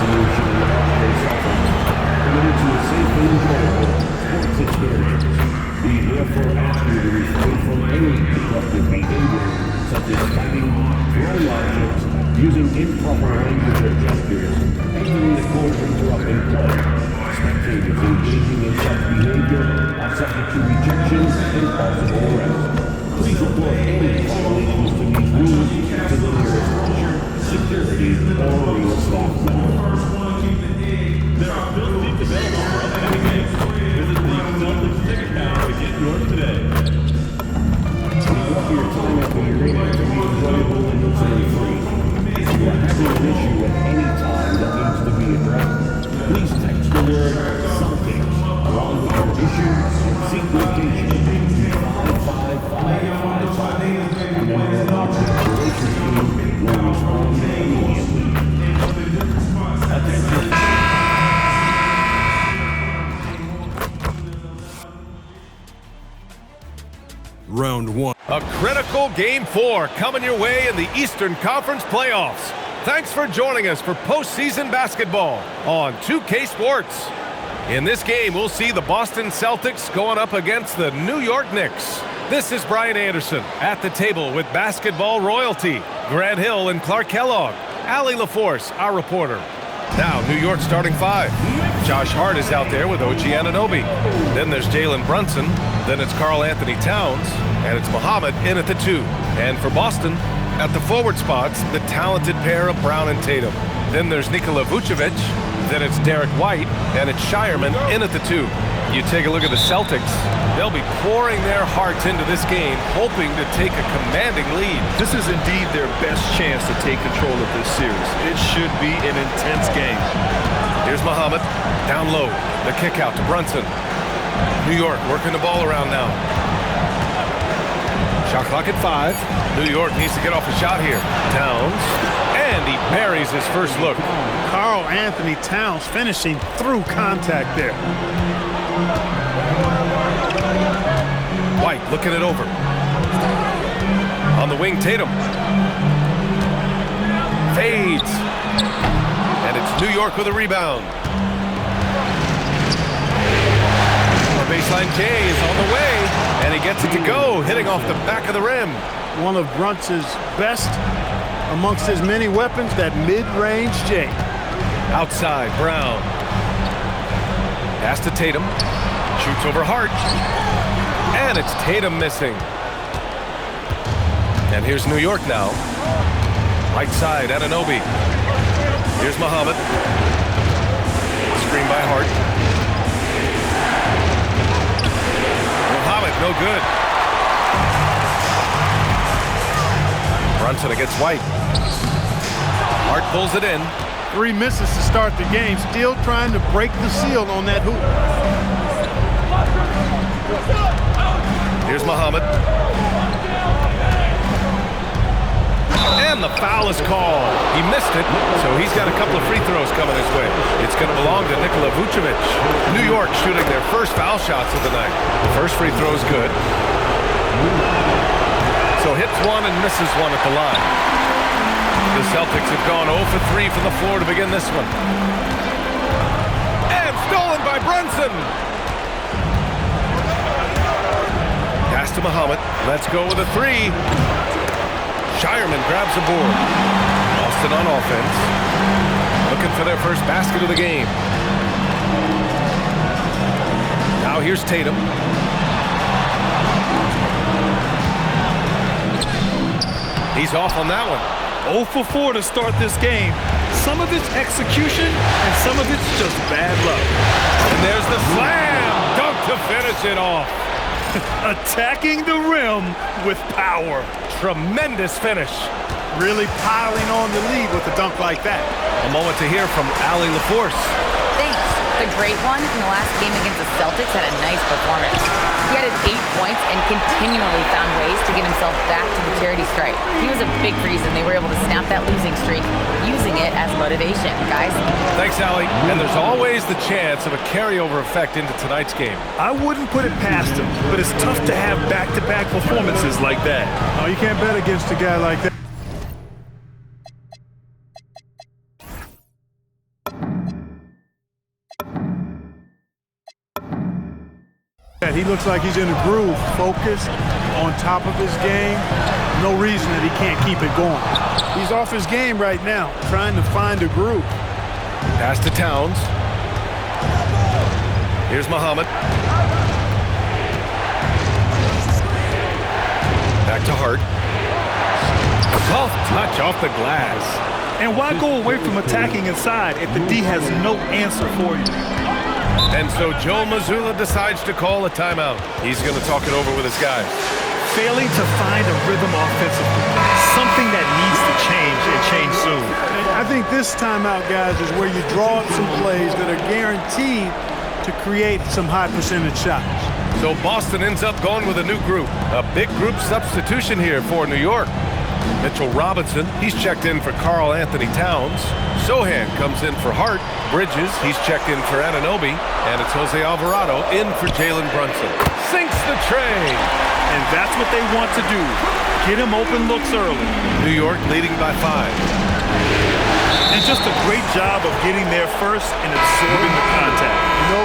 Association of the Boston Celtics, committed to a safe and enjoyable sports experience. We therefore ask you to refrain from any disruptive behavior, such as fighting, throwing objects, using improper language or gestures, entering the court or interrupting play. Spectators engaging in such behavior are subject to rejection and possible arrest. Please report any violations to these rules to the nearest usher, security, or real staff member. There are built seats available for upcoming games. Visit the Celtics ticket counter to get yours today. We want your time at the arena to be enjoyable and incident-free. If you are having an issue at any time that needs to be addressed, please text the word Celtics along with your issue and seek location to 55555, and then our object relations team will respond immediately. Round one. A critical Game 4 coming your way in the Eastern Conference playoffs. Thanks for joining us for postseason basketball on 2K Sports. In this game, we'll see the Boston Celtics going up against the New York Knicks. This is Brian Anderson at the table with basketball royalty, Grant Hill and Clark Kellogg, Allie LaForce, our reporter. Now, New York starting five. Josh Hart is out there with OG Anunoby. Then there's Jalen Brunson. Then it's Karl Anthony Towns. And it's Muhammad in at the 2. And for Boston, at the forward spots, the talented pair of Brown and Tatum. Then there's Nikola Vucevic. Then it's Derek White. And it's Shireman in at the 2. You take a look at the Celtics. They'll be pouring their hearts into this game, hoping to take a commanding lead. This is indeed their best chance to take control of this series. It should be an intense game. Here's Muhammad, down low, the kick out to Brunson. New York working the ball around now. Shot clock at 5. New York needs to get off a shot here. Towns, and he buries his first look. Karl Anthony Towns finishing through contact there. White looking it over. On the wing, Tatum. Fades. And it's New York with a rebound. Baseline J is on the way, and he gets it to go, hitting off the back of the rim. One of Brunson's best amongst his many weapons, that mid-range J. Outside, Brown. Pass to Tatum. Shoots over Hart. And it's Tatum missing. And here's New York now. Right side, Anunoby. Here's Muhammad. Screen by Hart. Muhammad, no good. Brunson against White. Hart pulls it in. 3 misses to start the game, still trying to break the seal on that hoop. Here's Muhammad. And the foul is called. He missed it, so he's got a couple of free throws coming his way. It's going to belong to Nikola Vucevic. New York shooting their first foul shots of the night. The first free throw is good. So hits one and misses one at the line. The Celtics have gone 0 for 3 from the floor to begin this one. And stolen by Brunson. Pass to Muhammad. Let's go with a 3. Shireman grabs the board. Boston on offense. Looking for their first basket of the game. Now here's Tatum. He's off on that one. 0 for 4 to start this game. Some of it's execution, and some of it's just bad luck. And there's the slam dunk to finish it off. Attacking the rim with power. Tremendous finish. Really piling on the lead with a dunk like that. A moment to hear from Allie LaForce. Thanks. The great one in the last game against the Celtics had a nice performance. He had his 8 points and continually found ways to get himself back to the charity stripe. He was a big reason they were able to snap that losing streak, using it as motivation, guys. Thanks, Allie. And there's always the chance of a carryover effect into tonight's game. I wouldn't put it past him, but it's tough to have back-to-back performances like that. Oh, you can't bet against a guy like that. right. He looks like he's in a groove, focused, on top of his game. No reason that he can't keep it going. He's off his game right now, trying to find a groove. Pass to Towns. Here's Muhammad. Back to Hart. Soft touch off the glass. And why go away from attacking inside if the D has no answer for you? And so Joe Mazzulla decides to call a timeout. He's going to talk it over with his guys. Failing to find a rhythm offensively. Something that needs to change and change soon. I think this timeout, guys, is where you draw up some plays that are guaranteed to create some high percentage shots. So Boston ends up going with a new group. A big group substitution here for New York. Mitchell Robinson, he's checked in for Karl Anthony Towns. Sohan comes in for Hart. Bridges, he's checked in for Anunoby. And it's Jose Alvarado in for Jalen Brunson. Sinks the tray. And that's what they want to do. Get him open looks early. New York leading by 5. And just a great job of getting there first and absorbing the contact. No.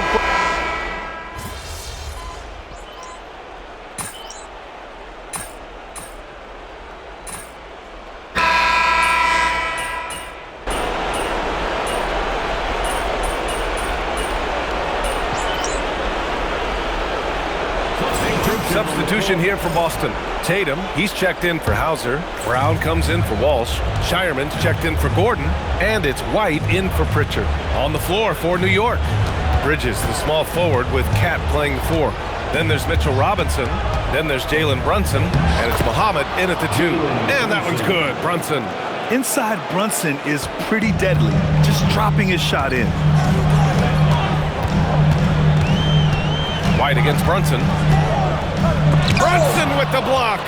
Substitution here for Boston. Tatum, he's checked in for Hauser. Brown comes in for Walsh. Shireman's checked in for Gordon. And it's White in for Pritchard. On the floor for New York. Bridges, the small forward, with Cat playing the 4. Then there's Mitchell Robinson. Then there's Jalen Brunson. And it's Muhammad in at the 2. And that one's good. Brunson. Inside Brunson is pretty deadly. Just dropping his shot in. White against Brunson. Brunson with the block.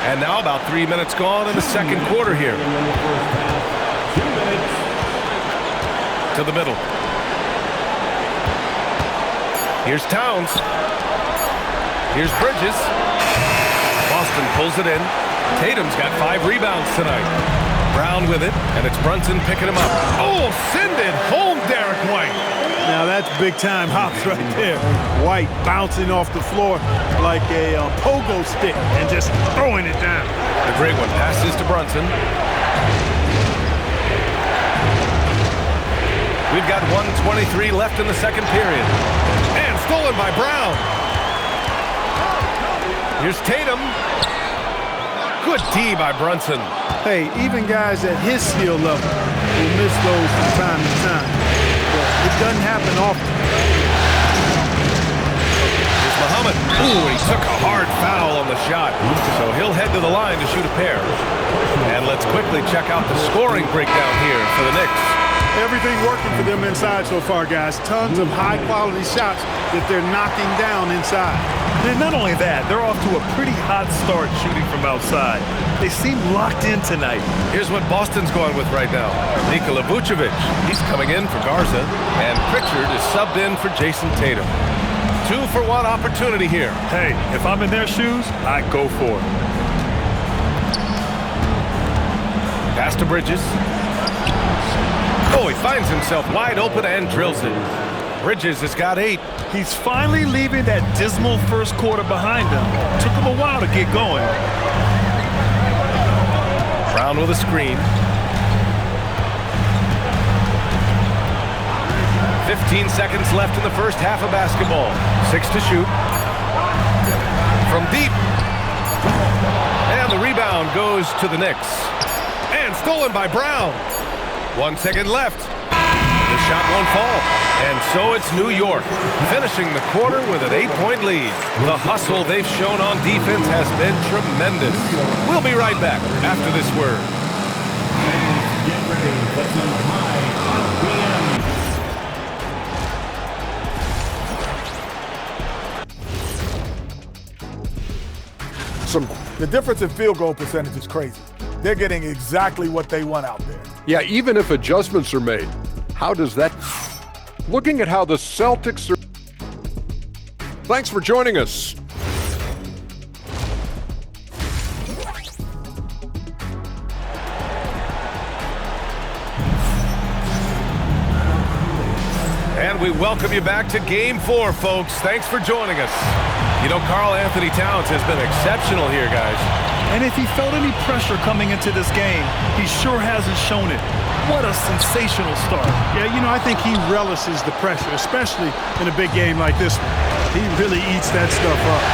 And now about 3 minutes gone in the second quarter here. 2 minutes. To the middle. Here's Towns. Here's Bridges. Boston pulls it in. Tatum's got 5 rebounds tonight. Brown with it, and it's Brunson picking him up. Oh, send it home, Derek White. Now that's big time hops right there. White bouncing off the floor like a pogo stick and just throwing it down. The great one passes to Brunson. We've got 1:23 left in the second period. And stolen by Brown. Here's Tatum. Good D by Brunson. Hey, even guys at his skill level will miss those from time to time. But it doesn't happen often. Here's Muhammad. Ooh, he took a hard foul on the shot. So he'll head to the line to shoot a pair. And let's quickly check out the scoring breakdown here for the Knicks. Everything working for them inside so far, guys. Tons of high-quality shots that they're knocking down inside. And not only that, they're off to a pretty hot start shooting from outside. They seem locked in tonight. Here's what Boston's going with right now. Nikola Vucevic, he's coming in for Garza. And Pritchard is subbed in for Jason Tatum. 2-for-1 opportunity here. Hey, if I'm in their shoes, I go for it. Pass to Bridges. Oh, he finds himself wide open and drills it. Bridges has got 8. He's finally leaving that dismal first quarter behind him. Took him a while to get going. Brown with a screen. 15 seconds left in the first half of basketball. 6 to shoot. From deep. And the rebound goes to the Knicks. And stolen by Brown. 1 second left. The shot won't fall. And so it's New York, finishing the quarter with an 8-point lead. The hustle they've shown on defense has been tremendous. We'll be right back after this word. Get ready for some high RPM. The difference in field goal percentage is crazy. They're getting exactly what they want out there. Yeah, even if adjustments are made, how does that... Looking at how the Celtics are... Thanks for joining us. we welcome you back to Game 4, folks. Thanks for joining us. You know, Karl Anthony Towns has been exceptional here, guys. And if he felt any pressure coming into this game, he sure hasn't shown it. What a sensational start. Yeah, you know, I think he relishes the pressure, especially in a big game like this one. He really eats that stuff up.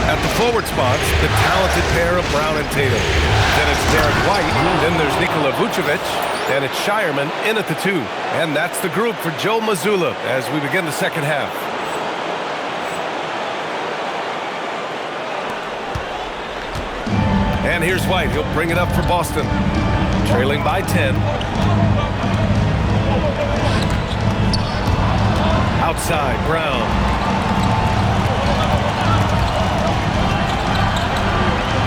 At the forward spots, the talented pair of Brown and Tatum. Then it's Derek White, then there's Nikola Vucevic, and it's Shireman in at the 2. And that's the group for Joe Mazzulla as we begin the second half. And here's White. He'll bring it up for Boston. Trailing by 10. Outside, Brown.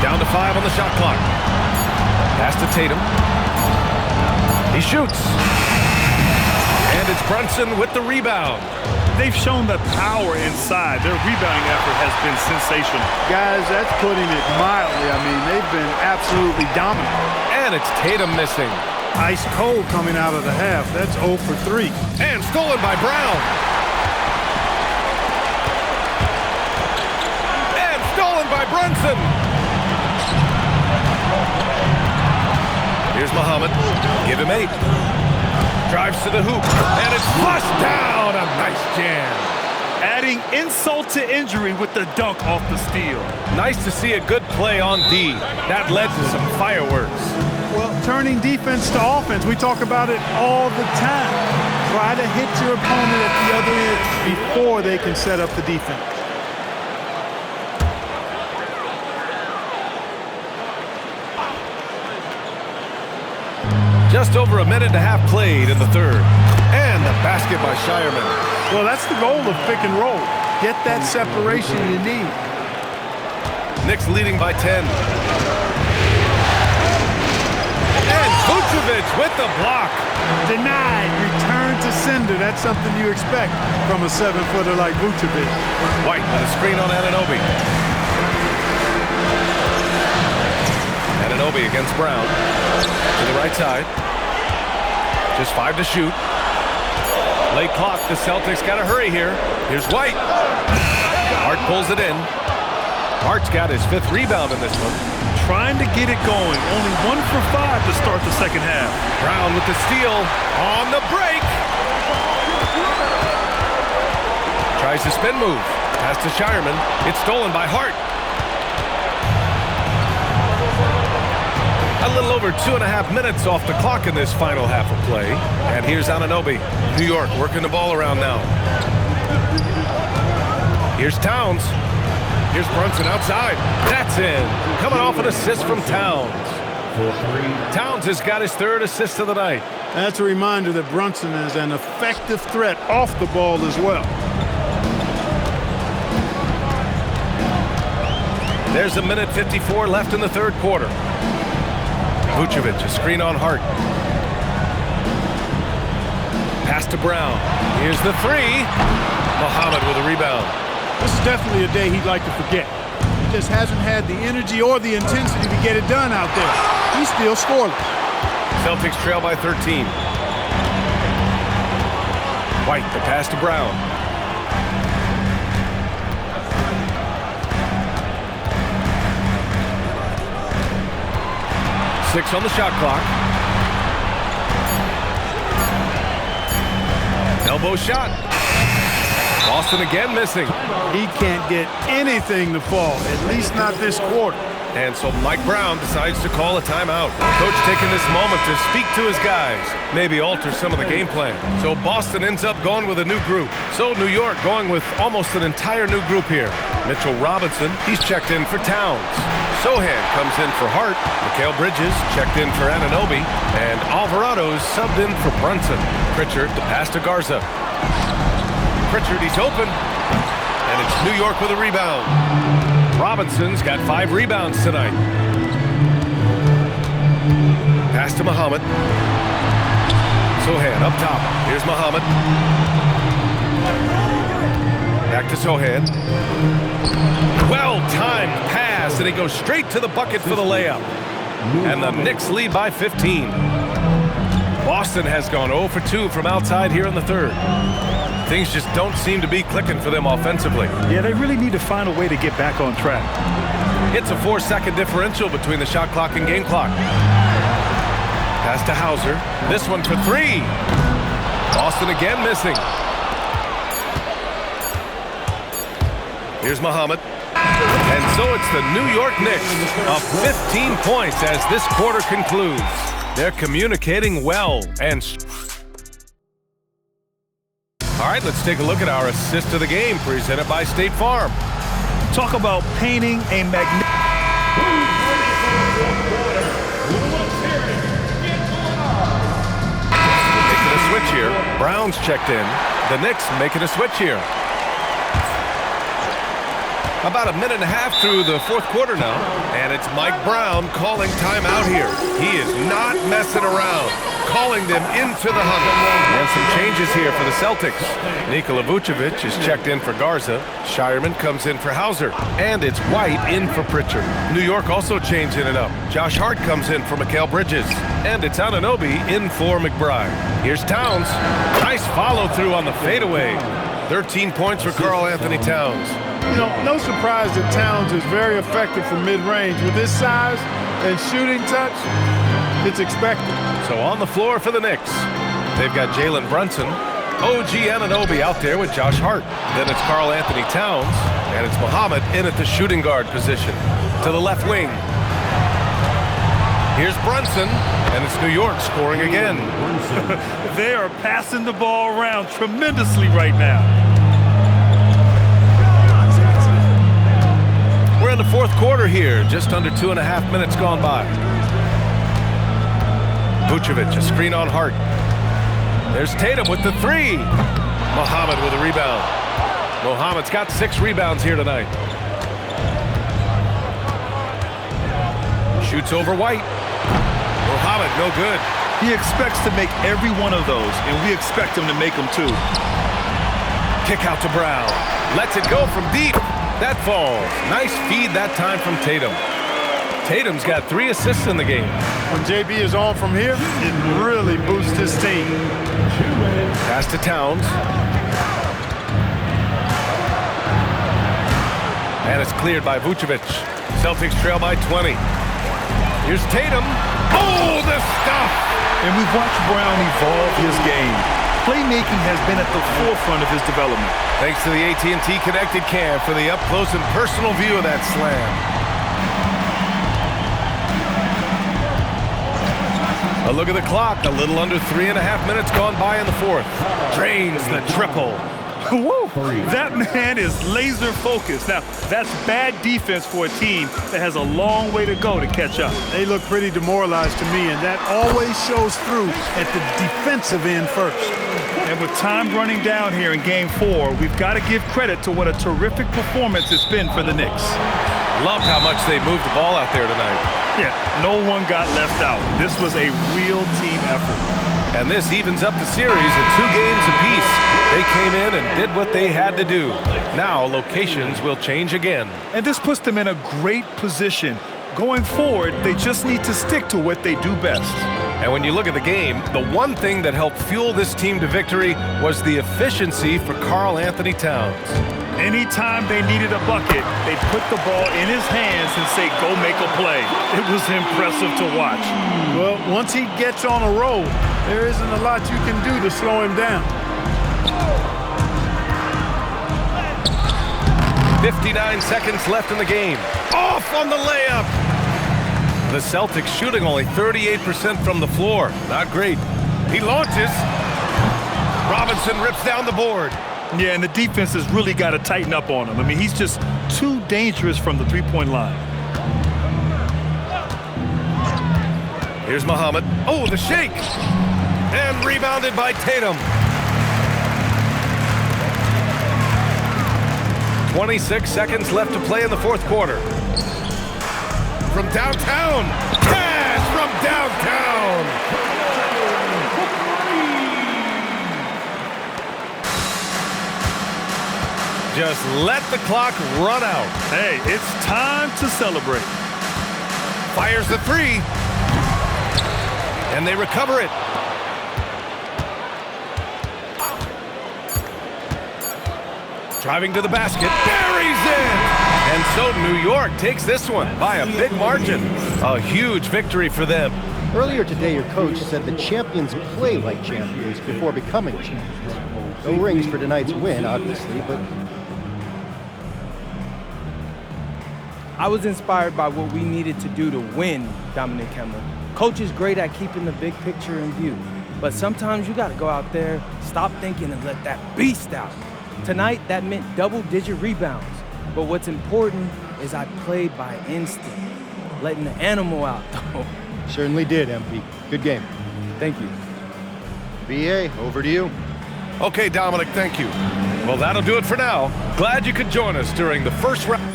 Down to 5 on the shot clock. Pass to Tatum. He shoots. And it's Brunson with the rebound. They've shown the power inside. Their rebounding effort has been sensational. Guys, that's putting it mildly. I mean, they've been absolutely dominant. And it's Tatum missing. Ice cold coming out of the half. That's 0 for 3. And stolen by Brown. And stolen by Brunson. Here's Muhammad. Give him 8. Drives to the hoop. And it's flushed down. A nice jam. Adding insult to injury with the dunk off the steal. Nice to see a good play on D. That led to some fireworks. Well, turning defense to offense, we talk about it all the time. Try to hit your opponent at the other end before they can set up the defense. Just over a minute and a half played in the third. And the basket by Shireman. Well, that's the goal of pick and roll. Get that separation you need. Knicks leading by 10. And Vucevic with the block. Denied. Return to sender. That's something you expect from a 7-footer like Vucevic. White with a screen on Anunoby. Anunoby against Brown. To the right side. Just 5 to shoot. Late clock. The Celtics got to hurry here. Here's White. Hart pulls it in. Hart's got his 5th rebound in this one. Trying to get it going. Only 1 for 5 to start the second half. Brown with the steal. On the break. Tries the spin move. Pass to Shireman. It's stolen by Hart. A little over 2.5 minutes off the clock in this final half of play. And here's Anunoby. New York working the ball around now. Here's Towns. Here's Brunson outside. That's in. Coming off an assist from Towns. Towns has got his 3rd assist of the night. That's a reminder that Brunson is an effective threat off the ball as well. There's a minute 54 left in the third quarter. Vucevic, a screen on Hart. Pass to Brown. Here's the 3. Muhammad with a rebound. This is definitely a day he'd like to forget. He just hasn't had the energy or the intensity to get it done out there. He's still scoreless. Celtics trail by 13. White, the pass to Brown. Six on the shot clock. Elbow shot. Boston again missing. He can't get anything to fall, at least not this quarter. And so Mike Brown decides to call a timeout. Coach taking this moment to speak to his guys, maybe alter some of the game plan. So Boston ends up going with a new group. So New York going with almost an entire new group here. Mitchell Robinson, he's checked in for Towns. Sohan comes in for Hart. Mikal Bridges checked in for Anunoby. And Alvarado's subbed in for Brunson. Pritchard, the pass to Garza. Pritchard, he's open. And it's New York with a rebound. Robinson's got 5 rebounds tonight. Pass to Muhammad. Sohan up top. Here's Muhammad. Back to Sohan. Well-timed pass, and he goes straight to the bucket for the layup. And the Knicks lead by 15. Boston has gone 0 for 2 from outside here in the third. Things just don't seem to be clicking for them offensively. Yeah, they really need to find a way to get back on track. It's a 4-second differential between the shot clock and game clock. Pass to Hauser. This one for three. Boston again missing. Here's Muhammad. And so it's the New York Knicks up 15 points as this quarter concludes. They're communicating well and... All right, let's take a look at our assist of the game presented by State Farm. Talk about painting a magnificent... Making a switch here. Brown's checked in. The Knicks making a switch here. About a minute and a half through the fourth quarter now, and it's Mike Brown calling timeout here. He is not messing around, calling them into the huddle. And some changes here for the Celtics. Nikola Vucevic is checked in for Garza. Shireman comes in for Hauser, and it's White in for Pritchard. New York also changing it up. Josh Hart comes in for Mikal Bridges, and it's Anunoby in for McBride. Here's Towns. Nice follow-through on the fadeaway. 13 points for Karl Anthony Towns. You know, no surprise that Towns is very effective from mid-range. With his size and shooting touch, it's expected. So on the floor for the Knicks, they've got Jalen Brunson, OG Anunoby out there with Josh Hart. Then it's Karl Anthony Towns, and it's Muhammad in at the shooting guard position. To the left wing. Here's Brunson, and it's New York scoring again. They are passing the ball around tremendously right now. We're in the fourth quarter here, just under 2.5 minutes gone by. Vucevic, a screen on Hart. There's Tatum with the three. Muhammad with a rebound. Muhammad's got 6 rebounds here tonight. Shoots over White. Muhammad, no good. He expects to make every one of those, and we expect him to make them too. Kick out to Brown. Lets it go from deep. That falls. Nice feed that time from Tatum. Tatum's got 3 assists in the game. When JB is on from here, it really boosts his team. Pass to Towns. And it's cleared by Vucevic. Celtics trail by 20. Here's Tatum. Oh, the stuff! And we've watched Brown evolve his game. Playmaking has been at the forefront of his development. Thanks to the AT&T Connected Cam for the up-close and personal view of that slam. A look at the clock. A little under 3.5 minutes gone by in the fourth. Drains the triple. Woo! That man is laser focused. Now, that's bad defense for a team that has a long way to go to catch up. They look pretty demoralized to me, and that always shows through at the defensive end first. And with time running down here in Game 4, we've got to give credit to what a terrific performance it's been for the Knicks. Loved how much they moved the ball out there tonight. Yeah, no one got left out. This was a real team effort. And this evens up the series at 2 games apiece. They came in and did what they had to do. Now locations will change again. And this puts them in a great position. Going forward, they just need to stick to what they do best. And when you look at the game, the one thing that helped fuel this team to victory was the efficiency for Karl Anthony Towns. Anytime they needed a bucket, they'd put the ball in his hands and say, go make a play. It was impressive to watch. Well, once he gets on a roll, there isn't a lot you can do to slow him down. 59 seconds left in the game. Off on the layup. The Celtics shooting only 38% from the floor. Not great. He launches. Robinson rips down the board. Yeah, and the defense has really got to tighten up on him. I mean, he's just too dangerous from the three-point line. Here's Muhammad. Oh, the shake. And rebounded by Tatum. 26 seconds left to play in the fourth quarter. From downtown. Cash from downtown. Just let the clock run out. Hey, it's time to celebrate. Fires the three. And they recover it. Driving to the basket, buries it! And so New York takes this one by a big margin. A huge victory for them. Earlier today, your coach said the champions play like champions before becoming champions. No rings for tonight's win, obviously, but... I was inspired by what we needed to do to win, Dominic Kemmler. Coach is great at keeping the big picture in view, but sometimes you got to go out there, stop thinking, and let that beast out. Tonight, that meant double-digit rebounds, but what's important is I played by instinct, letting the animal out, though. Certainly did, MP. Good game. Thank you. BA, over to you. Okay, Dominic, thank you. Well, that'll do it for now. Glad you could join us during the first round.